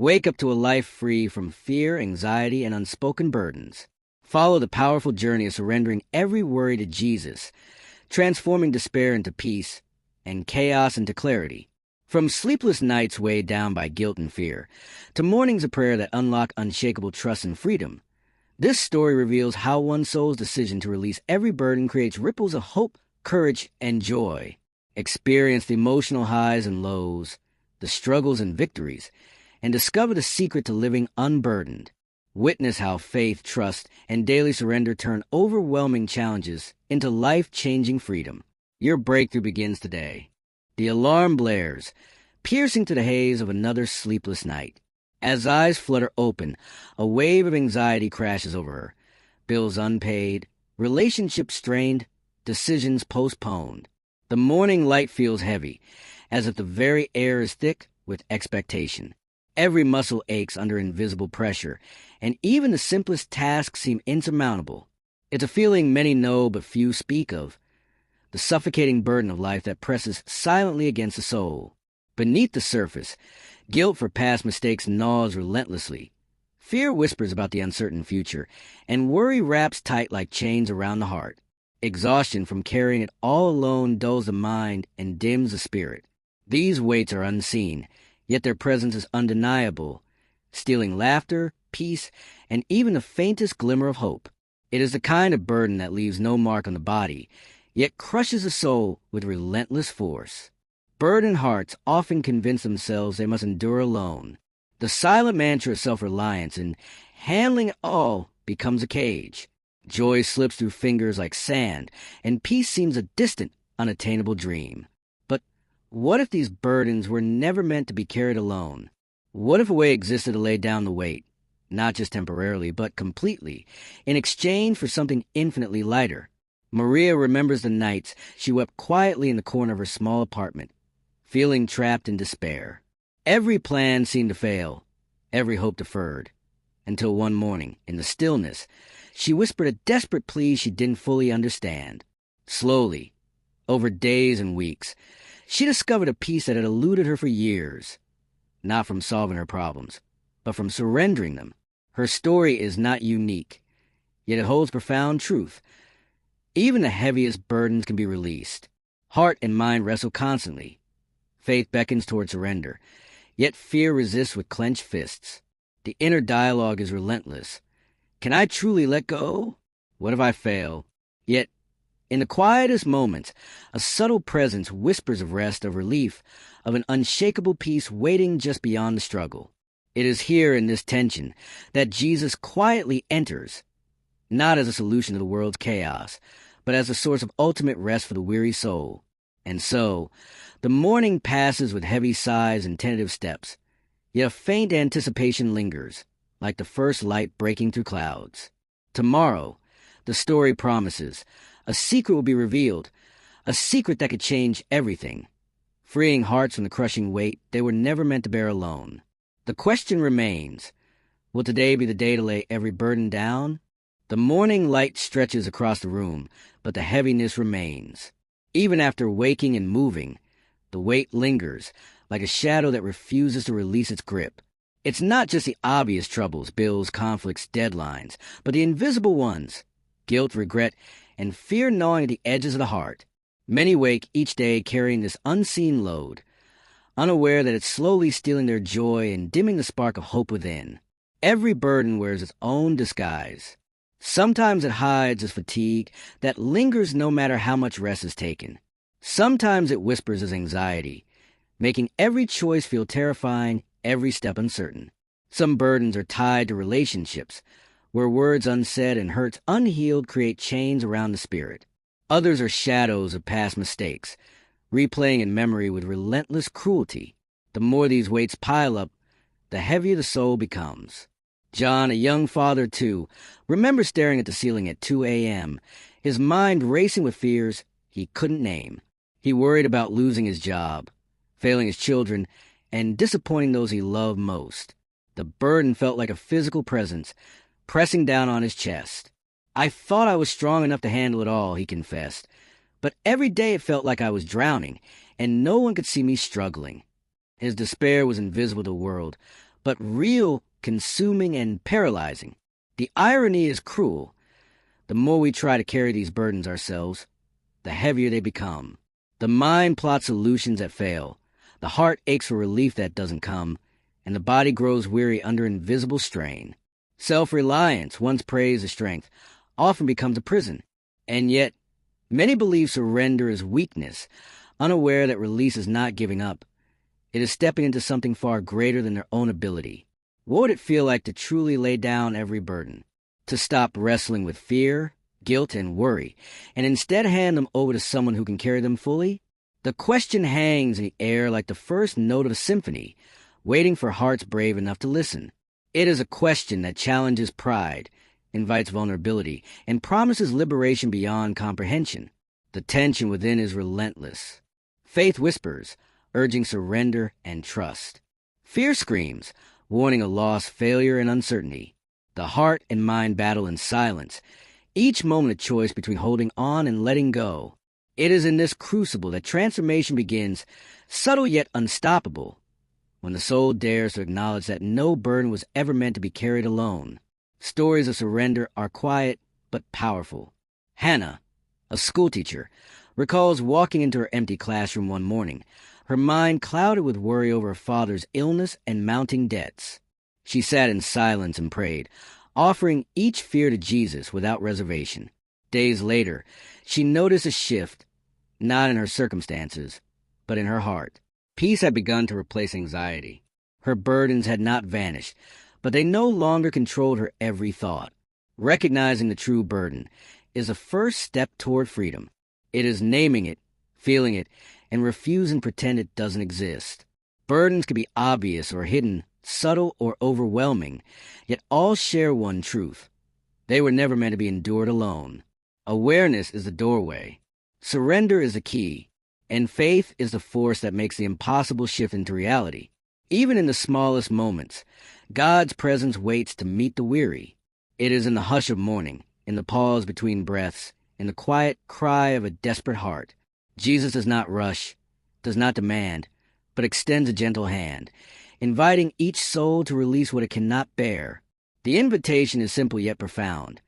Wake up to a life free from fear, anxiety, and unspoken burdens. Follow the powerful journey of surrendering every worry to Jesus, transforming despair into peace and chaos into clarity. From sleepless nights weighed down by guilt and fear, to mornings of prayer that unlock unshakable trust and freedom, this story reveals how one soul's decision to release every burden creates ripples of hope, courage, and joy. Experience the emotional highs and lows, the struggles and victories, and discover the secret to living unburdened. Witness how faith, trust, and daily surrender turn overwhelming challenges into life-changing freedom. Your breakthrough begins today. The alarm blares, piercing to the haze of another sleepless night. As eyes flutter open, a wave of anxiety crashes over her. Bills unpaid, relationships strained, decisions postponed. The morning light feels heavy, as if the very air is thick with expectation. Every muscle aches under invisible pressure, and even the simplest tasks seem insurmountable. It's a feeling many know but few speak of, the suffocating burden of life that presses silently against the soul. Beneath the surface, guilt for past mistakes gnaws relentlessly. Fear whispers about the uncertain future, and worry wraps tight like chains around the heart. Exhaustion from carrying it all alone dulls the mind and dims the spirit. These weights are unseen, yet their presence is undeniable, stealing laughter, peace, and even the faintest glimmer of hope. It is the kind of burden that leaves no mark on the body, yet crushes the soul with relentless force. Burdened hearts often convince themselves they must endure alone. The silent mantra of self-reliance and handling it all becomes a cage. Joy slips through fingers like sand, and peace seems a distant, unattainable dream. But what if these burdens were never meant to be carried alone? What if a way existed to lay down the weight, not just temporarily, but completely, in exchange for something infinitely lighter? Maria remembers the nights she wept quietly in the corner of her small apartment, feeling trapped in despair. Every plan seemed to fail, every hope deferred, until one morning, in the stillness, she whispered a desperate plea she didn't fully understand. Slowly, over days and weeks, she discovered a peace that had eluded her for years, not from solving her problems, but from surrendering them. Her story is not unique, yet it holds profound truth. Even the heaviest burdens can be released. Heart and mind wrestle constantly. Faith beckons toward surrender, yet fear resists with clenched fists. The inner dialogue is relentless. Can I truly let go? What if I fail? Yet, in the quietest moments, a subtle presence whispers of rest, of relief, of an unshakable peace waiting just beyond the struggle. It is here in this tension that Jesus quietly enters, not as a solution to the world's chaos, but as a source of ultimate rest for the weary soul. And so, the morning passes with heavy sighs and tentative steps, yet a faint anticipation lingers, like the first light breaking through clouds. Tomorrow, the story promises, a secret will be revealed, a secret that could change everything, freeing hearts from the crushing weight they were never meant to bear alone. The question remains, will today be the day to lay every burden down? The morning light stretches across the room, but the heaviness remains. Even after waking and moving, the weight lingers, like a shadow that refuses to release its grip. It's not just the obvious troubles, bills, conflicts, deadlines, but the invisible ones, guilt, regret, and fear gnawing at the edges of the heart. Many wake each day carrying this unseen load, unaware that it's slowly stealing their joy and dimming the spark of hope within. Every burden wears its own disguise. Sometimes it hides as fatigue that lingers no matter how much rest is taken. Sometimes it whispers as anxiety, making every choice feel terrifying, every step uncertain. Some burdens are tied to relationships, where words unsaid and hurts unhealed create chains around the spirit. Others are shadows of past mistakes, replaying in memory with relentless cruelty. The more these weights pile up, the heavier the soul becomes. John, a young father too, remembers staring at the ceiling at 2 a.m., his mind racing with fears he couldn't name. He worried about losing his job, failing his children, and disappointing those he loved most. The burden felt like a physical presence, pressing down on his chest. I thought I was strong enough to handle it all, he confessed, but every day it felt like I was drowning, and no one could see me struggling. His despair was invisible to the world, but real, consuming, and paralyzing. The irony is cruel. The more we try to carry these burdens ourselves, the heavier they become. The mind plots solutions that fail. The heart aches for relief that doesn't come, and the body grows weary under invisible strain. Self-reliance, once praised as strength, often becomes a prison. And yet, many believe surrender is weakness, unaware that release is not giving up. It is stepping into something far greater than their own ability. What would it feel like to truly lay down every burden? To stop wrestling with fear, guilt, and worry, and instead hand them over to someone who can carry them fully? The question hangs in the air like the first note of a symphony, waiting for hearts brave enough to listen. It is a question that challenges pride, invites vulnerability, and promises liberation beyond comprehension. The tension within is relentless. Faith whispers, urging surrender and trust. Fear screams, warning of loss, failure, and uncertainty. The heart and mind battle in silence, each moment a choice between holding on and letting go. It is in this crucible that transformation begins, subtle yet unstoppable, when the soul dares to acknowledge that no burden was ever meant to be carried alone. Stories of surrender are quiet but powerful. Hannah, a schoolteacher, recalls walking into her empty classroom one morning, her mind clouded with worry over her father's illness and mounting debts. She sat in silence and prayed, offering each fear to Jesus without reservation. Days later, she noticed a shift, not in her circumstances, but in her heart. Peace had begun to replace anxiety. Her burdens had not vanished, but they no longer controlled her every thought. Recognizing the true burden is a first step toward freedom. It is naming it, feeling it, and refusing to pretend it doesn't exist. Burdens can be obvious or hidden, subtle or overwhelming, yet all share one truth. They were never meant to be endured alone. Awareness is the doorway. Surrender is the key. And faith is the force that makes the impossible shift into reality. Even in the smallest moments, God's presence waits to meet the weary. It is in the hush of morning, in the pause between breaths, in the quiet cry of a desperate heart. Jesus does not rush, does not demand, but extends a gentle hand, inviting each soul to release what it cannot bear. The invitation is simple yet profound.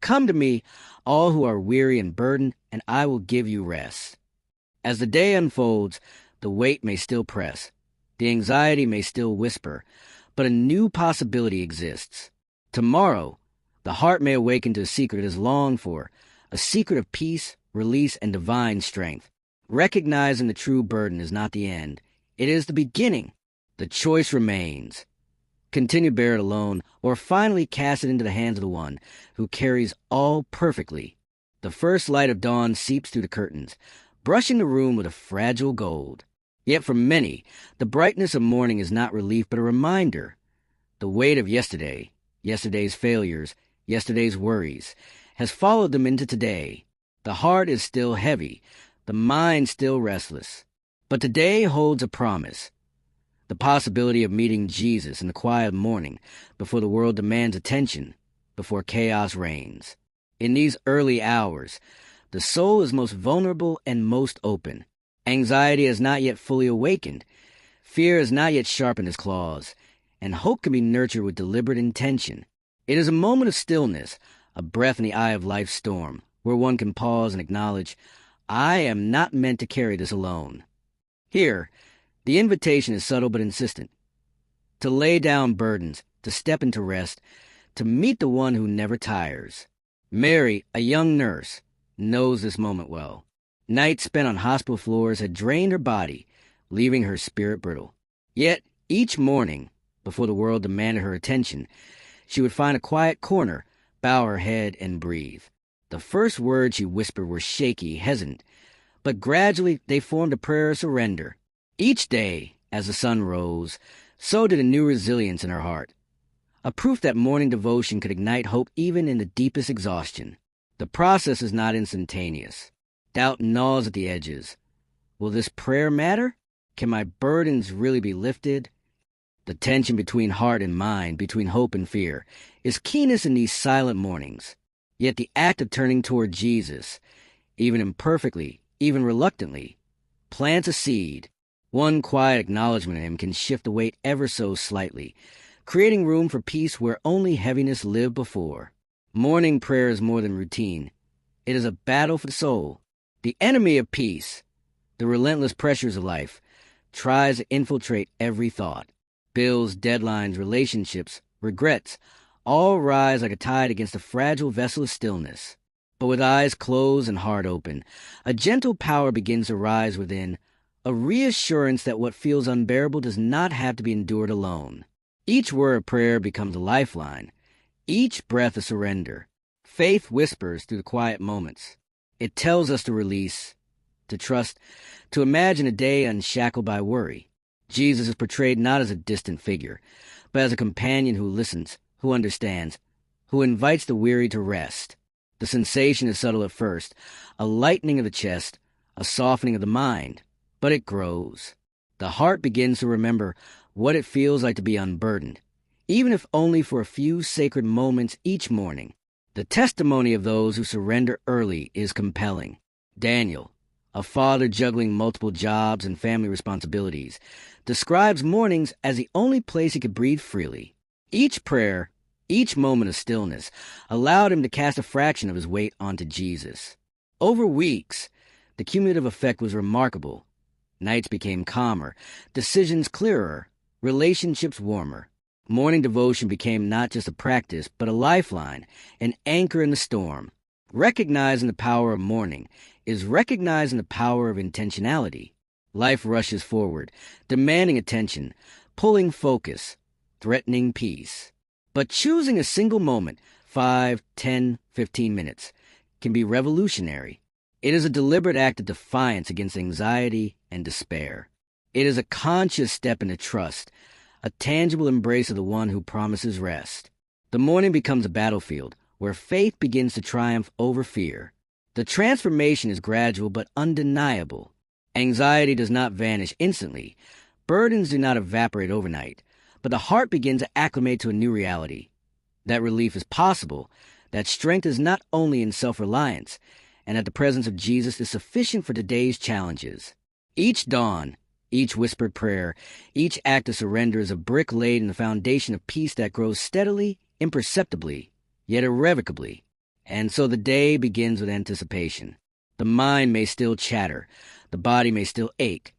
Come to me, all who are weary and burdened, and I will give you rest. As the day unfolds, the weight may still press, the anxiety may still whisper, but a new possibility exists. Tomorrow, the heart may awaken to a secret it has longed for, a secret of peace, release, and divine strength. Recognizing the true burden is not the end. It is the beginning. The choice remains. Continue to bear it alone, or finally cast it into the hands of the one who carries all perfectly. The first light of dawn seeps through the curtains, brushing the room with a fragile gold. Yet for many, the brightness of morning is not relief but a reminder. The weight of yesterday, yesterday's failures, yesterday's worries, has followed them into today. The heart is still heavy, the mind still restless. But today holds a promise. The possibility of meeting Jesus in the quiet morning, before the world demands attention, before chaos reigns. In these early hours, the soul is most vulnerable and most open. Anxiety has not yet fully awakened. Fear has not yet sharpened its claws. And hope can be nurtured with deliberate intention. It is a moment of stillness, a breath in the eye of life's storm, where one can pause and acknowledge, I am not meant to carry this alone. Here, the invitation is subtle but insistent. To lay down burdens, to step into rest, to meet the one who never tires. Mary, a young nurse, knows this moment well. Nights spent on hospital floors had drained her body, leaving her spirit brittle. Yet, each morning, before the world demanded her attention, she would find a quiet corner, bow her head, and breathe. The first words she whispered were shaky, hesitant, but gradually they formed a prayer of surrender. Each day, as the sun rose, so did a new resilience in her heart. A proof that morning devotion could ignite hope even in the deepest exhaustion. The process is not instantaneous. Doubt gnaws at the edges. Will this prayer matter? Can my burdens really be lifted? The tension between heart and mind, between hope and fear, is keenest in these silent mornings. Yet the act of turning toward Jesus, even imperfectly, even reluctantly, plants a seed. One quiet acknowledgement of him can shift the weight ever so slightly, creating room for peace where only heaviness lived before. Morning prayer is more than routine. It is a battle for the soul. The enemy of peace, the relentless pressures of life, tries to infiltrate every thought. Bills, deadlines, relationships, regrets, all rise like a tide against a fragile vessel of stillness. But with eyes closed and heart open, a gentle power begins to rise within, a reassurance that what feels unbearable does not have to be endured alone. Each word of prayer becomes a lifeline, each breath a surrender. Faith whispers through the quiet moments. It tells us to release, to trust, to imagine a day unshackled by worry. Jesus is portrayed not as a distant figure, but as a companion who listens, who understands, who invites the weary to rest. The sensation is subtle at first, a lightening of the chest, a softening of the mind, but it grows. The heart begins to remember what it feels like to be unburdened, even if only for a few sacred moments each morning. The testimony of those who surrender early is compelling. Daniel, a father juggling multiple jobs and family responsibilities, describes mornings as the only place he could breathe freely. Each prayer, each moment of stillness, allowed him to cast a fraction of his weight onto Jesus. Over weeks, the cumulative effect was remarkable. Nights became calmer, decisions clearer, relationships warmer. Morning devotion became not just a practice, but a lifeline, an anchor in the storm. Recognizing the power of morning is recognizing the power of intentionality. Life rushes forward, demanding attention, pulling focus, threatening peace. But choosing a single moment, 5, 10, 15 minutes, can be revolutionary. It is a deliberate act of defiance against anxiety and despair. It is a conscious step into trust, a tangible embrace of the one who promises rest. The morning becomes a battlefield where faith begins to triumph over fear. The transformation is gradual but undeniable. Anxiety does not vanish instantly. Burdens do not evaporate overnight. But the heart begins to acclimate to a new reality. That relief is possible, that strength is not only in self-reliance, and that the presence of Jesus is sufficient for today's challenges. Each dawn, each whispered prayer, each act of surrender is a brick laid in the foundation of peace that grows steadily, imperceptibly, yet irrevocably. And so the day begins with anticipation. The mind may still chatter, the body may still ache,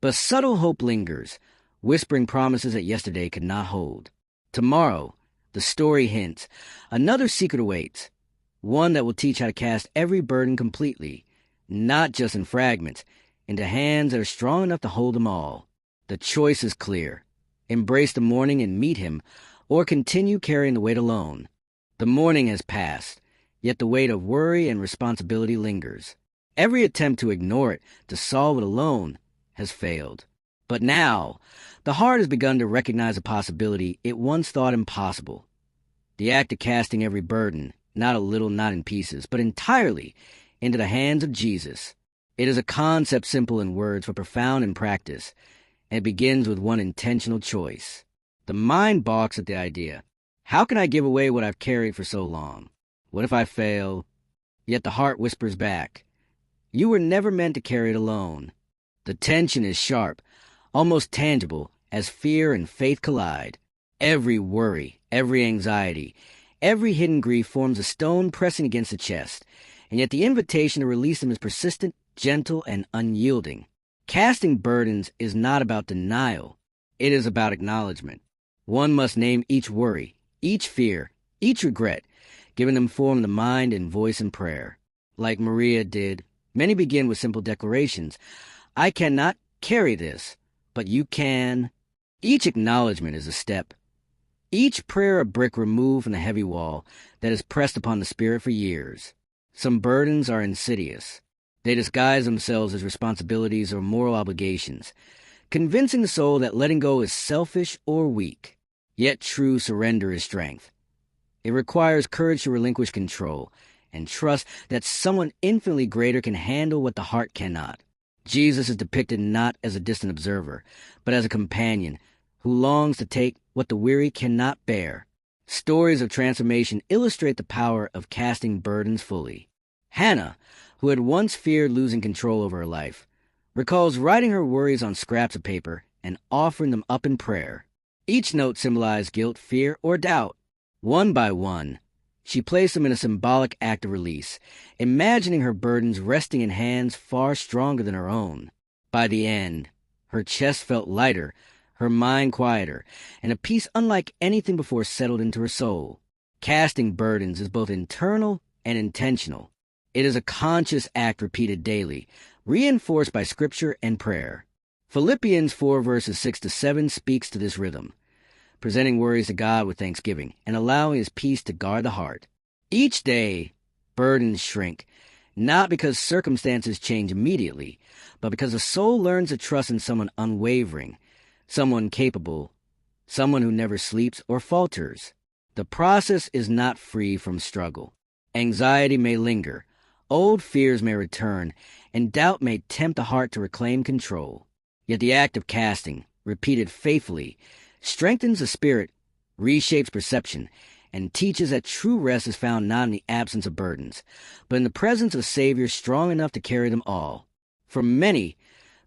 but subtle hope lingers, whispering promises that yesterday could not hold. Tomorrow, the story hints, another secret awaits, one that will teach how to cast every burden completely, not just in fragments, into hands that are strong enough to hold them all. The choice is clear. Embrace the morning and meet him, or continue carrying the weight alone. The morning has passed, yet the weight of worry and responsibility lingers. Every attempt to ignore it, to solve it alone, has failed. But now, the heart has begun to recognize a possibility it once thought impossible. The act of casting every burden, not a little, not in pieces, but entirely, into the hands of Jesus. It is a concept simple in words but profound in practice, and it begins with one intentional choice. The mind balks at the idea. How can I give away what I've carried for so long? What if I fail? Yet the heart whispers back, you were never meant to carry it alone. The tension is sharp, almost tangible, as fear and faith collide. Every worry, every anxiety, every hidden grief forms a stone pressing against the chest, and yet the invitation to release them is persistent, gentle, and unyielding. Casting burdens is not about denial. It is about acknowledgement. One must name each worry, each fear, each regret, giving them form in the mind and voice in prayer. Like Maria did, many begin with simple declarations. I cannot carry this, but you can. Each acknowledgement is a step. Each prayer a brick removed from the heavy wall that has pressed upon the spirit for years. Some burdens are insidious. They disguise themselves as responsibilities or moral obligations, convincing the soul that letting go is selfish or weak. Yet true surrender is strength. It requires courage to relinquish control and trust that someone infinitely greater can handle what the heart cannot. Jesus is depicted not as a distant observer, but as a companion who longs to take what the weary cannot bear. Stories of transformation illustrate the power of casting burdens fully. Hannah, who had once feared losing control over her life, recalls writing her worries on scraps of paper and offering them up in prayer. Each note symbolized guilt, fear, or doubt. One by one, she placed them in a symbolic act of release, imagining her burdens resting in hands far stronger than her own. By the end, her chest felt lighter, her mind quieter, and a peace unlike anything before settled into her soul. Casting burdens is both internal and intentional. It is a conscious act repeated daily, reinforced by scripture and prayer. Philippians 4 verses 6-7 speaks to this rhythm, presenting worries to God with thanksgiving and allowing His peace to guard the heart. Each day, burdens shrink, not because circumstances change immediately, but because the soul learns to trust in someone unwavering, someone capable, someone who never sleeps or falters. The process is not free from struggle. Anxiety may linger, old fears may return, and doubt may tempt the heart to reclaim control. Yet the act of casting, repeated faithfully, strengthens the spirit, reshapes perception, and teaches that true rest is found not in the absence of burdens, but in the presence of a Savior strong enough to carry them all. For many,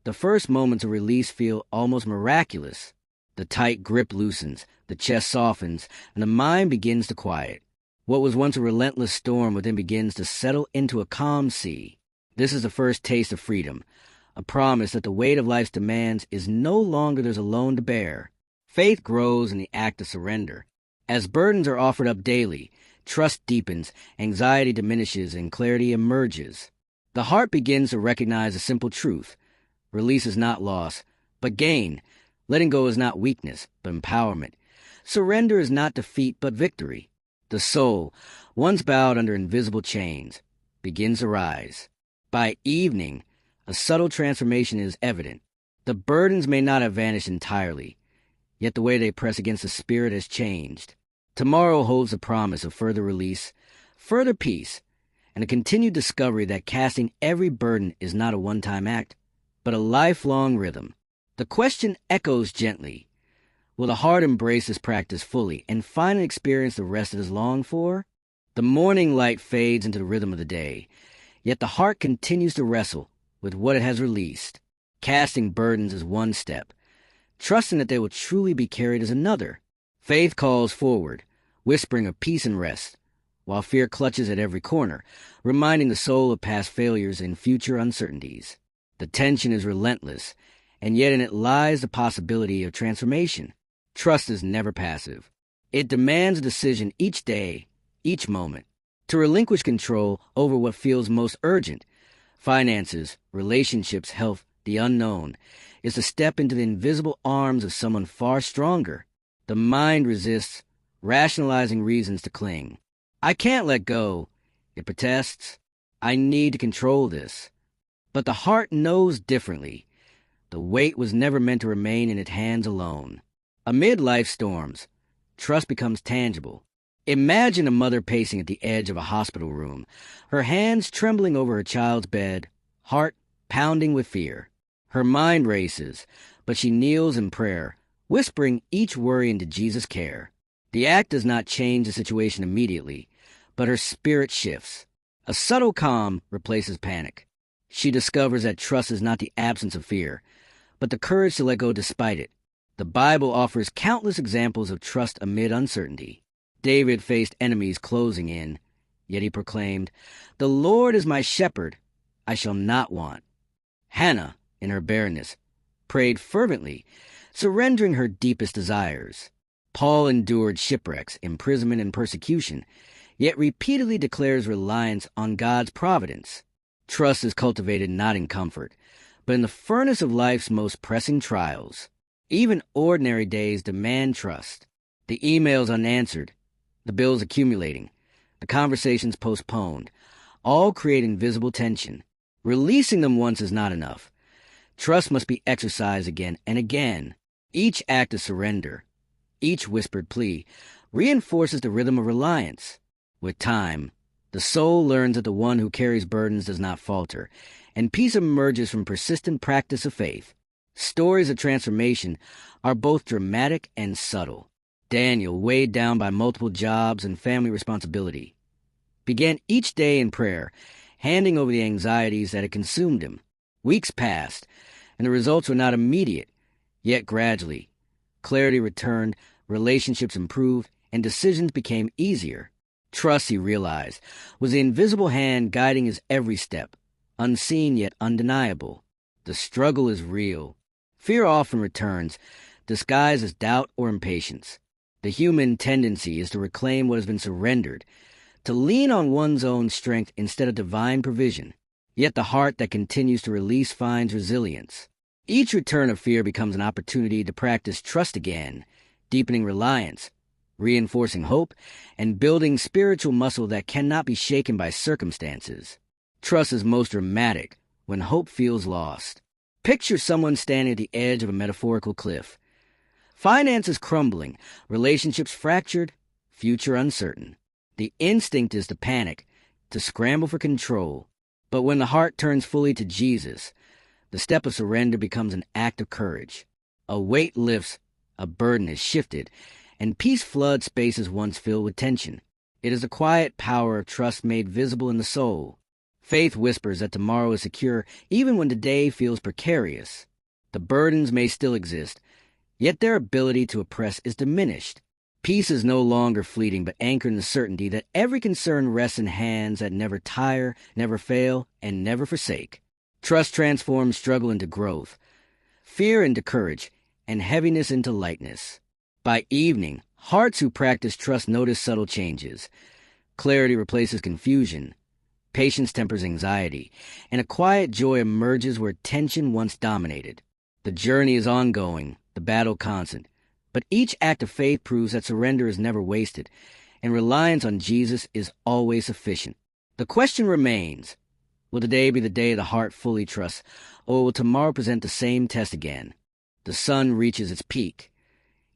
the first moments of release feel almost miraculous. The tight grip loosens, the chest softens, and the mind begins to quiet. What was once a relentless storm within begins to settle into a calm sea. This is the first taste of freedom, a promise that the weight of life's demands is no longer theirs alone to bear. Faith grows in the act of surrender. As burdens are offered up daily, trust deepens, anxiety diminishes, and clarity emerges. The heart begins to recognize a simple truth. Release is not loss, but gain. Letting go is not weakness, but empowerment. Surrender is not defeat, but victory. The soul, once bowed under invisible chains, begins to rise. By evening, a subtle transformation is evident. The burdens may not have vanished entirely, yet the way they press against the spirit has changed. Tomorrow holds the promise of further release, further peace, and a continued discovery that casting every burden is not a one-time act, but a lifelong rhythm. The question echoes gently. Will the heart embrace this practice fully and finally experience the rest it has longed for? The morning light fades into the rhythm of the day, yet the heart continues to wrestle with what it has released. Casting burdens is one step. Trusting that they will truly be carried is another. Faith calls forward, whispering of peace and rest, while fear clutches at every corner, reminding the soul of past failures and future uncertainties. The tension is relentless, and yet in it lies the possibility of transformation. Trust is never passive. It demands a decision each day, each moment, to relinquish control over what feels most urgent. Finances, relationships, health, the unknown, is to step into the invisible arms of someone far stronger. The mind resists, rationalizing reasons to cling. I can't let go, it protests. I need to control this. But the heart knows differently. The weight was never meant to remain in its hands alone. Amid life's storms, trust becomes tangible. Imagine a mother pacing at the edge of a hospital room, her hands trembling over her child's bed, heart pounding with fear. Her mind races, but she kneels in prayer, whispering each worry into Jesus' care. The act does not change the situation immediately, but her spirit shifts. A subtle calm replaces panic. She discovers that trust is not the absence of fear, but the courage to let go despite it. The Bible offers countless examples of trust amid uncertainty. David faced enemies closing in, yet he proclaimed, "The Lord is my shepherd, I shall not want." Hannah, in her barrenness, prayed fervently, surrendering her deepest desires. Paul endured shipwrecks, imprisonment, and persecution, yet repeatedly declares reliance on God's providence. Trust is cultivated not in comfort, but in the furnace of life's most pressing trials. Even ordinary days demand trust. The emails unanswered, the bills accumulating, the conversations postponed, all create invisible tension. Releasing them once is not enough. Trust must be exercised again and again. Each act of surrender, each whispered plea, reinforces the rhythm of reliance. With time, the soul learns that the one who carries burdens does not falter, and peace emerges from persistent practice of faith. Stories of transformation are both dramatic and subtle. Daniel, weighed down by multiple jobs and family responsibility, began each day in prayer, handing over the anxieties that had consumed him. Weeks passed, and the results were not immediate, yet gradually. Clarity returned, relationships improved, and decisions became easier. Trust, he realized, was the invisible hand guiding his every step, unseen yet undeniable. The struggle is real. Fear often returns, disguised as doubt or impatience. The human tendency is to reclaim what has been surrendered, to lean on one's own strength instead of divine provision. Yet the heart that continues to release finds resilience. Each return of fear becomes an opportunity to practice trust again, deepening reliance, reinforcing hope, and building spiritual muscle that cannot be shaken by circumstances. Trust is most dramatic when hope feels lost. Picture someone standing at the edge of a metaphorical cliff. Finances crumbling, relationships fractured, future uncertain. The instinct is to panic, to scramble for control. But when the heart turns fully to Jesus, the step of surrender becomes an act of courage. A weight lifts, a burden is shifted, and peace floods spaces once filled with tension. It is the quiet power of trust made visible in the soul. Faith whispers that tomorrow is secure even when today feels precarious. The burdens may still exist, yet their ability to oppress is diminished. Peace is no longer fleeting, but anchored in the certainty that every concern rests in hands that never tire, never fail, and never forsake. Trust transforms struggle into growth, fear into courage, and heaviness into lightness. By evening, hearts who practice trust notice subtle changes. Clarity replaces confusion, patience tempers anxiety, and a quiet joy emerges where tension once dominated. The journey is ongoing, the battle constant. But each act of faith proves that surrender is never wasted, and reliance on Jesus is always sufficient. The question remains, will today be the day the heart fully trusts, or will tomorrow present the same test again? The sun reaches its peak,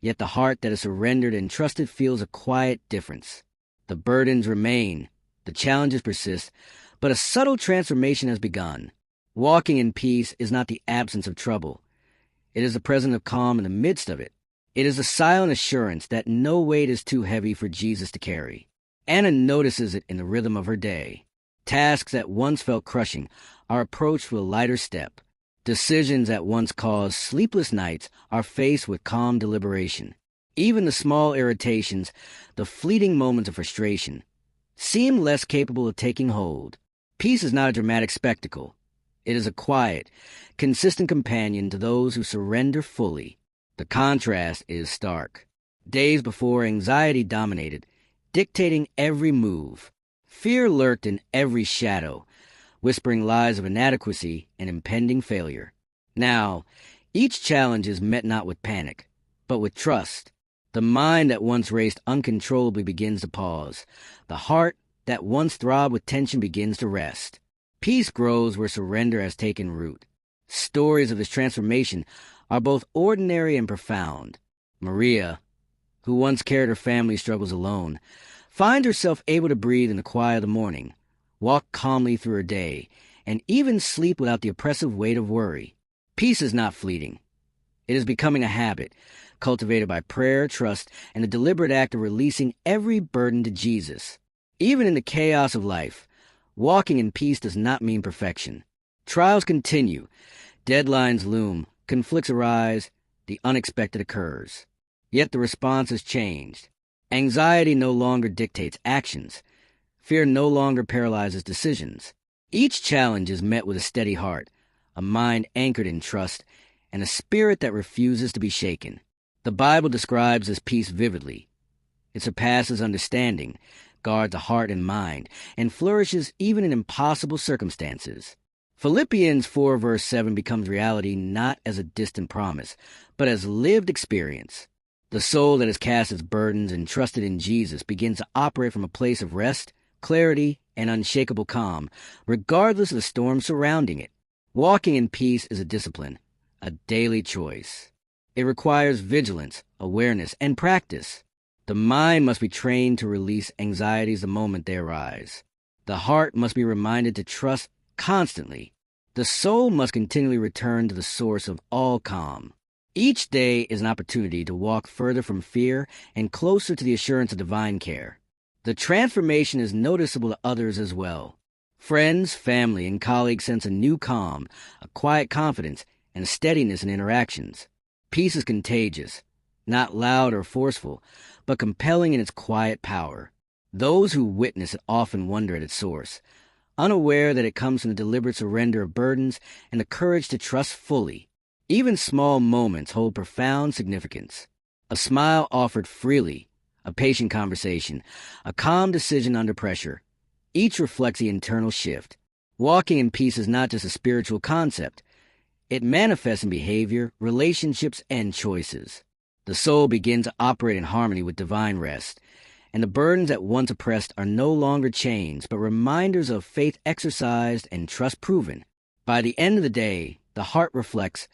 yet the heart that is surrendered and trusted feels a quiet difference. The burdens remain, the challenges persist, but a subtle transformation has begun. Walking in peace is not the absence of trouble. It is the presence of calm in the midst of it. It is a silent assurance that no weight is too heavy for Jesus to carry. Anna notices it in the rhythm of her day. Tasks that once felt crushing are approached with a lighter step. Decisions that once caused sleepless nights are faced with calm deliberation. Even the small irritations, the fleeting moments of frustration, seem less capable of taking hold. Peace is not a dramatic spectacle. It is a quiet, consistent companion to those who surrender fully. The contrast is stark. Days before, anxiety dominated, dictating every move. Fear lurked in every shadow, whispering lies of inadequacy and impending failure. Now, each challenge is met not with panic, but with trust. The mind that once raced uncontrollably begins to pause. The heart that once throbbed with tension begins to rest. Peace grows where surrender has taken root. Stories of this transformation are both ordinary and profound. Maria, who once carried her family's struggles alone, finds herself able to breathe in the quiet of the morning, walk calmly through her day, and even sleep without the oppressive weight of worry. Peace is not fleeting. It is becoming a habit, cultivated by prayer, trust, and the deliberate act of releasing every burden to Jesus. Even in the chaos of life, walking in peace does not mean perfection. Trials continue, deadlines loom, conflicts arise, the unexpected occurs. Yet the response has changed. Anxiety no longer dictates actions. Fear no longer paralyzes decisions. Each challenge is met with a steady heart, a mind anchored in trust, and a spirit that refuses to be shaken. The Bible describes this peace vividly. It surpasses understanding, guards the heart and mind, and flourishes even in impossible circumstances. Philippians 4 verse 7 becomes reality not as a distant promise, but as lived experience. The soul that has cast its burdens and trusted in Jesus begins to operate from a place of rest, clarity, and unshakable calm, regardless of the storm surrounding it. Walking in peace is a discipline, a daily choice. It requires vigilance, awareness, and practice. The mind must be trained to release anxieties the moment they arise. The heart must be reminded to trust constantly. The soul must continually return to the source of all calm. Each day is an opportunity to walk further from fear and closer to the assurance of divine care. The transformation is noticeable to others as well. Friends, family, and colleagues sense a new calm, a quiet confidence, and a steadiness in interactions. Peace is contagious, not loud or forceful, but compelling in its quiet power. Those who witness it often wonder at its source, unaware that it comes from the deliberate surrender of burdens and the courage to trust fully. Even small moments hold profound significance. A smile offered freely, a patient conversation, a calm decision under pressure. Each reflects the internal shift. Walking in peace is not just a spiritual concept. It manifests in behavior, relationships, and choices. The soul begins to operate in harmony with divine rest, and the burdens that once oppressed are no longer chains, but reminders of faith exercised and trust proven. By the end of the day, the heart reflects,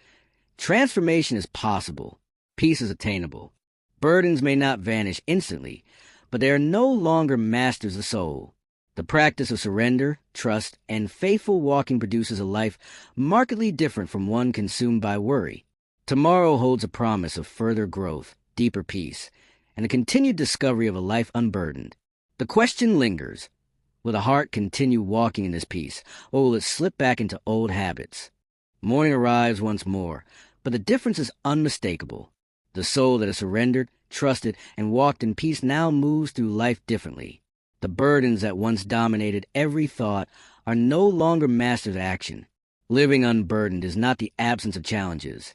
transformation is possible, peace is attainable. Burdens may not vanish instantly, but they are no longer masters of the soul. The practice of surrender, trust, and faithful walking produces a life markedly different from one consumed by worry. Tomorrow holds a promise of further growth, deeper peace, and a continued discovery of a life unburdened. The question lingers, will the heart continue walking in this peace, or will it slip back into old habits? Morning arrives once more, but the difference is unmistakable. The soul that has surrendered, trusted, and walked in peace now moves through life differently. The burdens that once dominated every thought are no longer masters of action. Living unburdened is not the absence of challenges.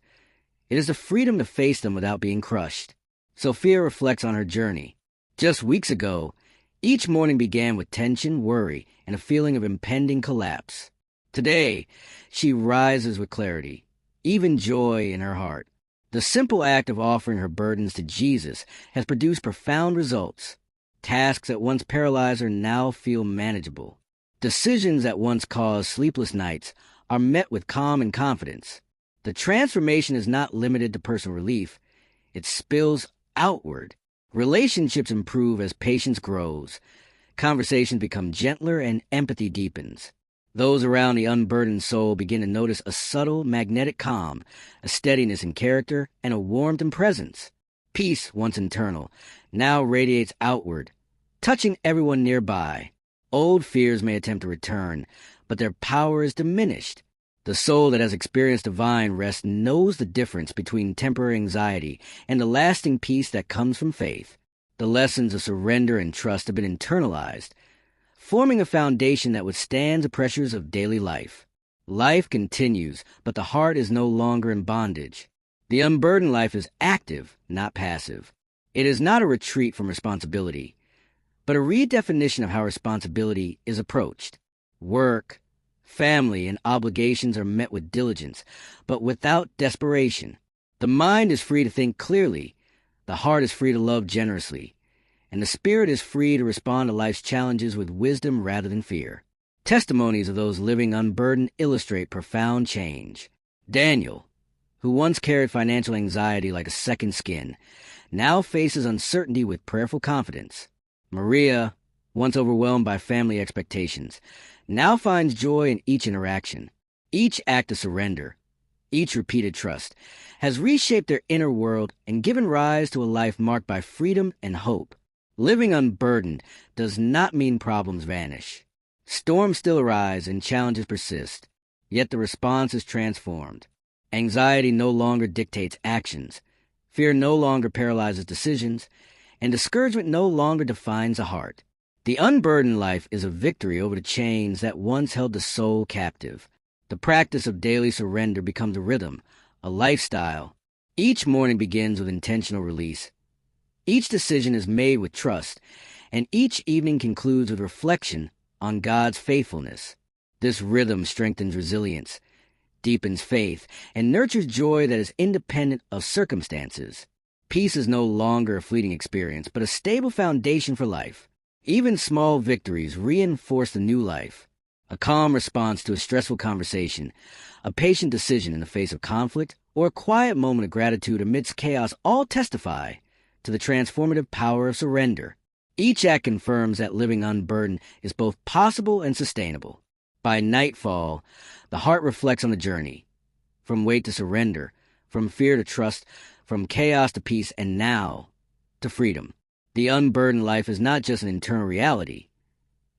It is the freedom to face them without being crushed. Sophia reflects on her journey. Just weeks ago, each morning began with tension, worry, and a feeling of impending collapse. Today, she rises with clarity, even joy in her heart. The simple act of offering her burdens to Jesus has produced profound results. Tasks that once paralyzed her now feel manageable. Decisions that once caused sleepless nights are met with calm and confidence. The transformation is not limited to personal relief. It spills outward. Relationships improve as patience grows. Conversations become gentler and empathy deepens. Those around the unburdened soul begin to notice a subtle, magnetic calm, a steadiness in character, and a warmth in presence. Peace, once internal, now radiates outward, touching everyone nearby. Old fears may attempt to return, but their power is diminished. The soul that has experienced divine rest knows the difference between temporary anxiety and the lasting peace that comes from faith. The lessons of surrender and trust have been internalized, forming a foundation that withstands the pressures of daily life. Life continues, but the heart is no longer in bondage. The unburdened life is active, not passive. It is not a retreat from responsibility, but a redefinition of how responsibility is approached. Work, family, and obligations are met with diligence, but without desperation. The mind is free to think clearly, the heart is free to love generously, and the spirit is free to respond to life's challenges with wisdom rather than fear. Testimonies of those living unburdened illustrate profound change. Daniel, who once carried financial anxiety like a second skin, now faces uncertainty with prayerful confidence. Maria, once overwhelmed by family expectations, now finds joy in each interaction. Each act of surrender, each repeated trust, has reshaped their inner world and given rise to a life marked by freedom and hope. Living unburdened does not mean problems vanish. Storms still arise and challenges persist, yet the response is transformed. Anxiety no longer dictates actions, fear no longer paralyzes decisions, and discouragement no longer defines the heart. The unburdened life is a victory over the chains that once held the soul captive. The practice of daily surrender becomes a rhythm, a lifestyle. Each morning begins with intentional release. Each decision is made with trust, and each evening concludes with reflection on God's faithfulness. This rhythm strengthens resilience, deepens faith, and nurtures joy that is independent of circumstances. Peace is no longer a fleeting experience, but a stable foundation for life. Even small victories reinforce the new life. A calm response to a stressful conversation, a patient decision in the face of conflict, or a quiet moment of gratitude amidst chaos all testify to the transformative power of surrender. Each act confirms that living unburdened is both possible and sustainable. By nightfall, the heart reflects on the journey, from weight to surrender, from fear to trust, from chaos to peace, and now to freedom. The unburdened life is not just an internal reality.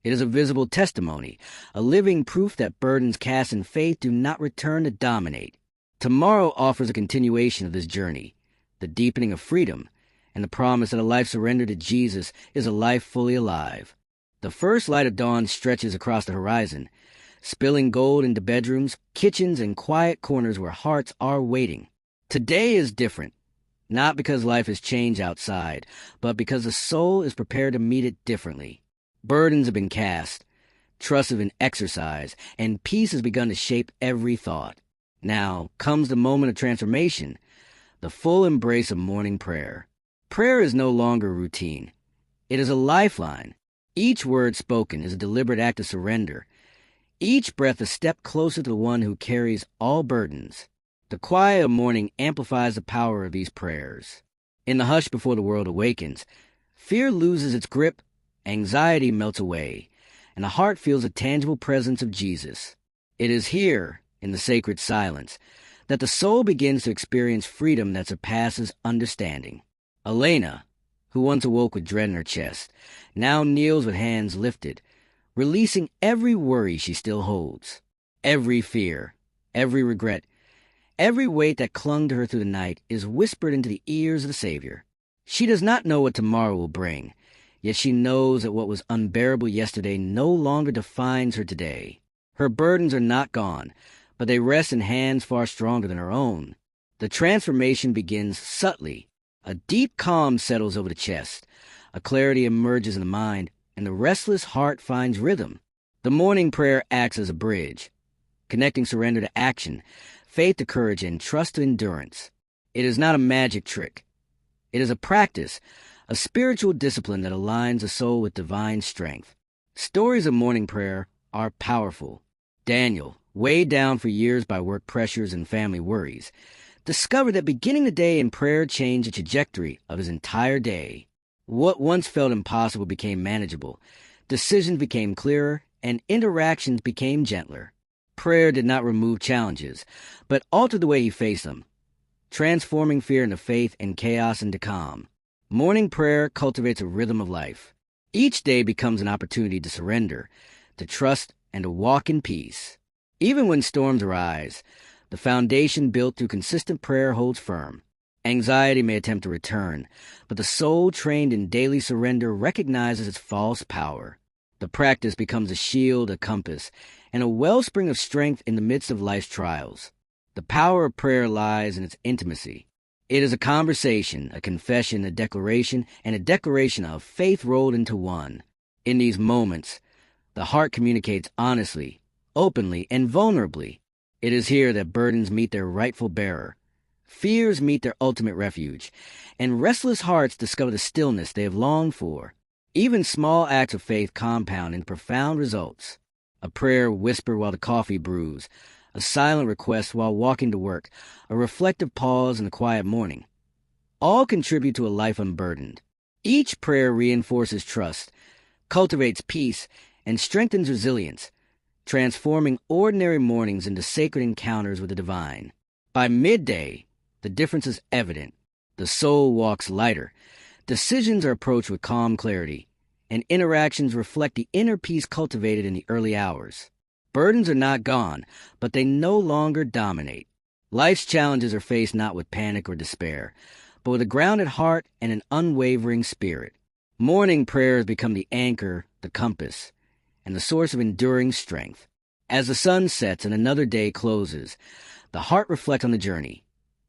It is a visible testimony, a living proof that burdens cast in faith do not return to dominate. Tomorrow offers a continuation of this journey, the deepening of freedom, and the promise that a life surrendered to Jesus is a life fully alive. The first light of dawn stretches across the horizon, spilling gold into bedrooms, kitchens, and quiet corners where hearts are waiting. Today is different, not because life has changed outside, but because the soul is prepared to meet it differently. Burdens have been cast, trust has been exercised, and peace has begun to shape every thought. Now comes the moment of transformation, the full embrace of morning prayer. Prayer is no longer routine. It is a lifeline. Each word spoken is a deliberate act of surrender. Each breath a step closer to the one who carries all burdens. The quiet of morning amplifies the power of these prayers. In the hush before the world awakens, fear loses its grip, anxiety melts away, and the heart feels the tangible presence of Jesus. It is here, in the sacred silence, that the soul begins to experience freedom that surpasses understanding. Elena, who once awoke with dread in her chest, now kneels with hands lifted, releasing every worry she still holds, every fear, every regret, every weight that clung to her through the night is whispered into the ears of the Savior. She does not know what tomorrow will bring, yet she knows that what was unbearable yesterday no longer defines her today. Her burdens are not gone, but they rest in hands far stronger than her own. The transformation begins subtly. A deep calm settles over the chest, a clarity emerges in the mind, and the restless heart finds rhythm. The morning prayer acts as a bridge, connecting surrender to action, faith to courage, and trust to endurance. It is not a magic trick. It is a practice, a spiritual discipline that aligns the soul with divine strength. Stories of morning prayer are powerful. Daniel, weighed down for years by work pressures and family worries, discovered that beginning the day in prayer changed the trajectory of his entire day. What once felt impossible became manageable, decisions became clearer, and interactions became gentler. Prayer did not remove challenges, but altered the way he faced them, transforming fear into faith and chaos into calm. Morning prayer cultivates a rhythm of life. Each day becomes an opportunity to surrender, to trust, and to walk in peace. Even when storms arise, the foundation built through consistent prayer holds firm. Anxiety may attempt to return, but the soul trained in daily surrender recognizes its false power. The practice becomes a shield, a compass, and a wellspring of strength in the midst of life's trials. The power of prayer lies in its intimacy. It is a conversation, a confession, a declaration, and a declaration of faith rolled into one. In these moments, the heart communicates honestly, openly, and vulnerably. It is here that burdens meet their rightful bearer, fears meet their ultimate refuge, and restless hearts discover the stillness they have longed for. Even small acts of faith compound into profound results. A prayer whispered while the coffee brews, a silent request while walking to work, a reflective pause in the quiet morning. All contribute to a life unburdened. Each prayer reinforces trust, cultivates peace, and strengthens resilience, transforming ordinary mornings into sacred encounters with the divine. By midday, the difference is evident. The soul walks lighter, decisions are approached with calm clarity, and interactions reflect the inner peace cultivated in the early hours. Burdens are not gone, but they no longer dominate. Life's challenges are faced not with panic or despair, but with a grounded heart and an unwavering spirit. Morning prayers become the anchor, the compass, and the source of enduring strength. As the sun sets and another day closes, the heart reflects on the journey,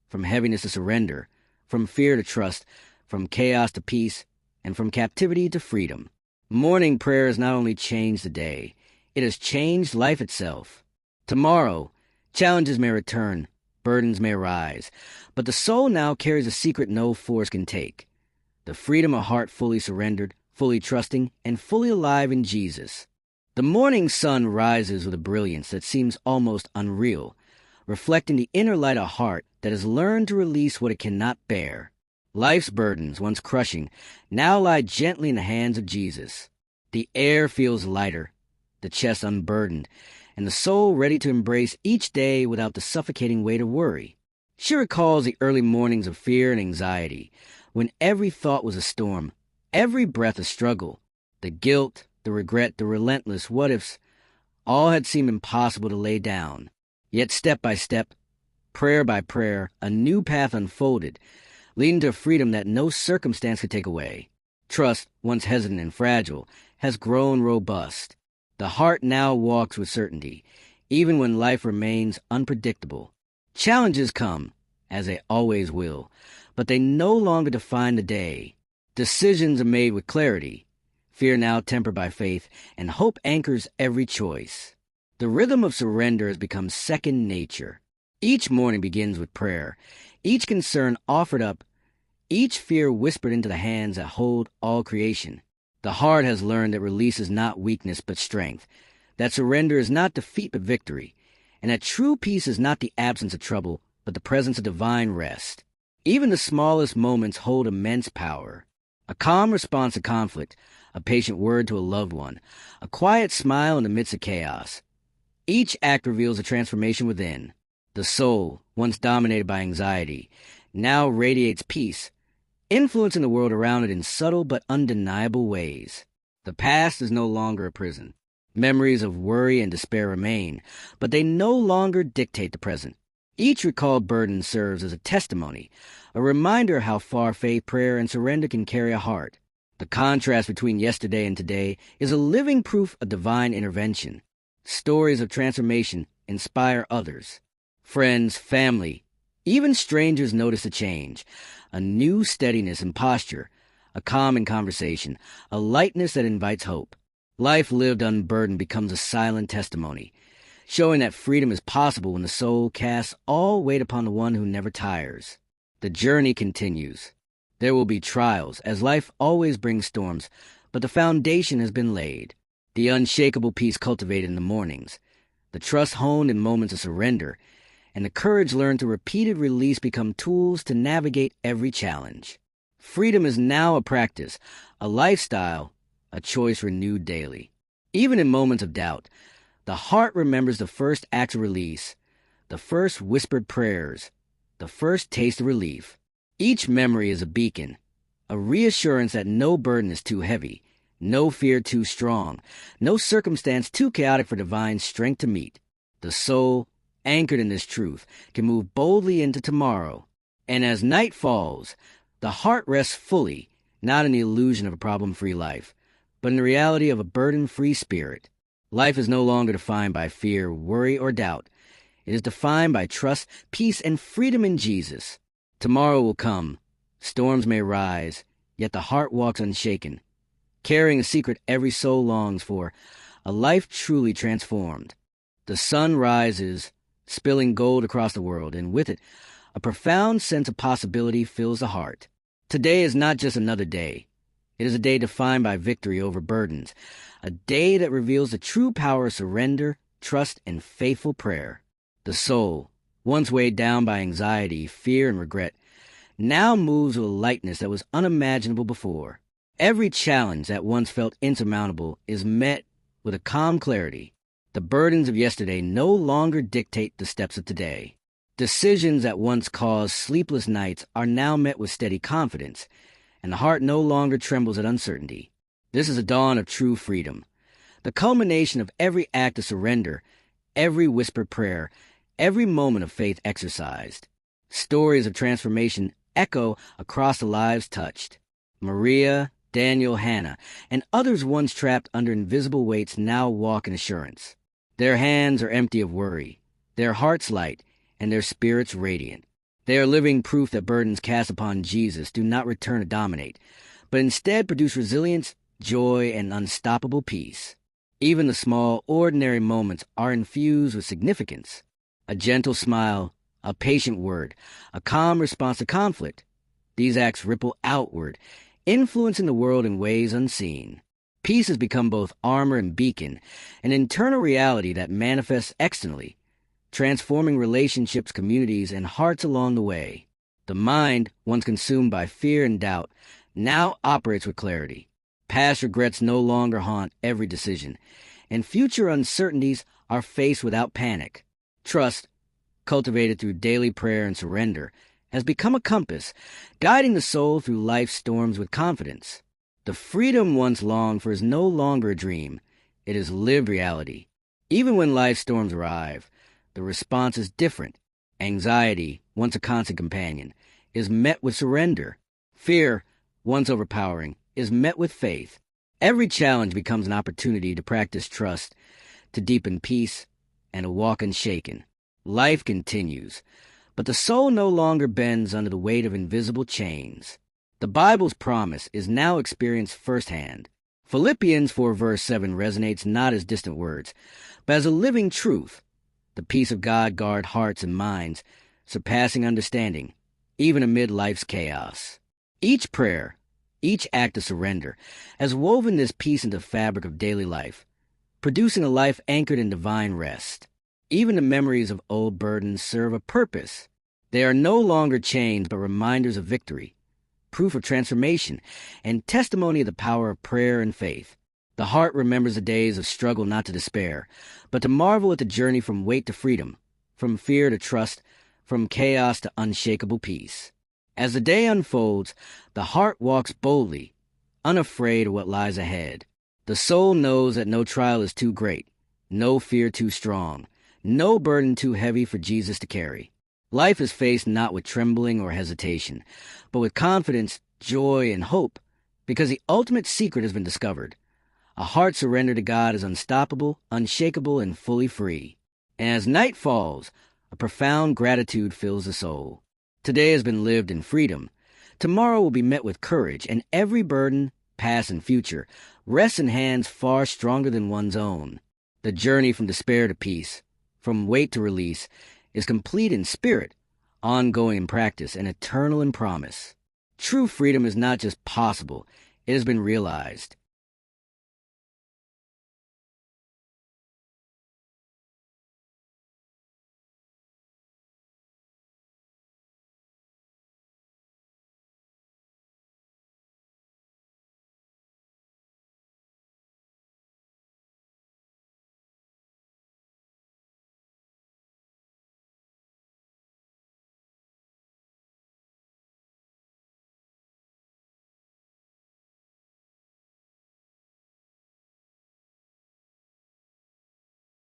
from heaviness to surrender, from fear to trust, from chaos to peace, and from captivity to freedom. Morning prayer has not only changed the day, it has changed life itself. Tomorrow, challenges may return, burdens may arise, but the soul now carries a secret no force can take, the freedom of heart fully surrendered, fully trusting, and fully alive in Jesus. The morning sun rises with a brilliance that seems almost unreal, reflecting the inner light of heart that has learned to release what it cannot bear. Life's burdens, once crushing, now lie gently in the hands of Jesus. The air feels lighter, the chest unburdened, and the soul ready to embrace each day without the suffocating weight of worry. She recalls the early mornings of fear and anxiety, when every thought was a storm, every breath a struggle. The guilt, the regret, the relentless what-ifs, all had seemed impossible to lay down. Yet step by step, prayer by prayer, a new path unfolded, leading to a freedom that no circumstance could take away. Trust, once hesitant and fragile, has grown robust. The heart now walks with certainty, even when life remains unpredictable. Challenges come, as they always will, but they no longer define the day. Decisions are made with clarity, fear now tempered by faith, and hope anchors every choice. The rhythm of surrender has become second nature. Each morning begins with prayer, each concern offered up, each fear whispered into the hands that hold all creation. The heart has learned that release is not weakness but strength, that surrender is not defeat but victory, and that true peace is not the absence of trouble but the presence of divine rest. Even the smallest moments hold immense power. A calm response to conflict, a patient word to a loved one, a quiet smile in the midst of chaos. Each act reveals a transformation within. The soul, once dominated by anxiety, now radiates peace, influencing the world around it in subtle but undeniable ways. The past is no longer a prison. Memories of worry and despair remain, but they no longer dictate the present. Each recalled burden serves as a testimony, a reminder of how far faith, prayer, and surrender can carry a heart. The contrast between yesterday and today is a living proof of divine intervention. Stories of transformation inspire others. Friends, family, even strangers notice a change, a new steadiness in posture, a calm in conversation, a lightness that invites hope. Life lived unburdened becomes a silent testimony, showing that freedom is possible when the soul casts all weight upon the one who never tires. The journey continues. There will be trials, as life always brings storms, but the foundation has been laid. The unshakable peace cultivated in the mornings, the trust honed in moments of surrender, and the courage learned through repeated release become tools to navigate every challenge. Freedom is now a practice, a lifestyle, a choice renewed daily. Even in moments of doubt, the heart remembers the first acts of release, the first whispered prayers, the first taste of relief. Each memory is a beacon, a reassurance that no burden is too heavy, no fear too strong, no circumstance too chaotic for divine strength to meet. The soul, anchored in this truth, can move boldly into tomorrow. And as night falls, the heart rests fully, not in the illusion of a problem-free life, but in the reality of a burden-free spirit. Life is no longer defined by fear, worry, or doubt. It is defined by trust, peace, and freedom in Jesus. Tomorrow will come. Storms may rise, yet the heart walks unshaken, carrying a secret every soul longs for, a life truly transformed. The sun rises, spilling gold across the world, and with it, a profound sense of possibility fills the heart. Today is not just another day. It is a day defined by victory over burdens, a day that reveals the true power of surrender, trust, and faithful prayer. The soul, once weighed down by anxiety, fear, and regret, now moves with a lightness that was unimaginable before. Every challenge that once felt insurmountable is met with a calm clarity. The burdens of yesterday no longer dictate the steps of today. Decisions that once caused sleepless nights are now met with steady confidence, and the heart no longer trembles at uncertainty. This is a dawn of true freedom, the culmination of every act of surrender, every whispered prayer, every moment of faith exercised. Stories of transformation echo across the lives touched. Maria, Daniel, Hannah, and others once trapped under invisible weights now walk in assurance. Their hands are empty of worry, their hearts light, and their spirits radiant. They are living proof that burdens cast upon Jesus do not return to dominate, but instead produce resilience, joy, and unstoppable peace. Even the small, ordinary moments are infused with significance. A gentle smile, a patient word, a calm response to conflict. These acts ripple outward, influencing the world in ways unseen. Peace has become both armor and beacon, an internal reality that manifests externally, transforming relationships, communities, and hearts along the way. The mind, once consumed by fear and doubt, now operates with clarity. Past regrets no longer haunt every decision, and future uncertainties are faced without panic. Trust, cultivated through daily prayer and surrender, has become a compass, guiding the soul through life's storms with confidence. The freedom once longed for is no longer a dream. It is lived reality. Even when life's storms arrive, the response is different. Anxiety, once a constant companion, is met with surrender. Fear, once overpowering, is met with faith. Every challenge becomes an opportunity to practice trust, to deepen peace, and to walk unshaken. Life continues, but the soul no longer bends under the weight of invisible chains. The Bible's promise is now experienced firsthand. Philippians 4 verse 7 resonates not as distant words, but as a living truth. The peace of God guard hearts and minds, surpassing understanding, even amid life's chaos. Each prayer, each act of surrender, has woven this peace into the fabric of daily life, producing a life anchored in divine rest. Even the memories of old burdens serve a purpose. They are no longer chains, but reminders of victory, proof of transformation, and testimony of the power of prayer and faith. The heart remembers the days of struggle not to despair, but to marvel at the journey from weight to freedom, from fear to trust, from chaos to unshakable peace. As the day unfolds, the heart walks boldly, unafraid of what lies ahead. The soul knows that no trial is too great, no fear too strong, no burden too heavy for Jesus to carry. Life is faced not with trembling or hesitation, but with confidence, joy, and hope, because the ultimate secret has been discovered. A heart surrendered to God is unstoppable, unshakable, and fully free. And as night falls, a profound gratitude fills the soul. Today has been lived in freedom. Tomorrow will be met with courage, and every burden, past and future, rests in hands far stronger than one's own. The journey from despair to peace, from weight to release, is complete in spirit, ongoing in practice, and eternal in promise. True freedom is not just possible, it has been realized.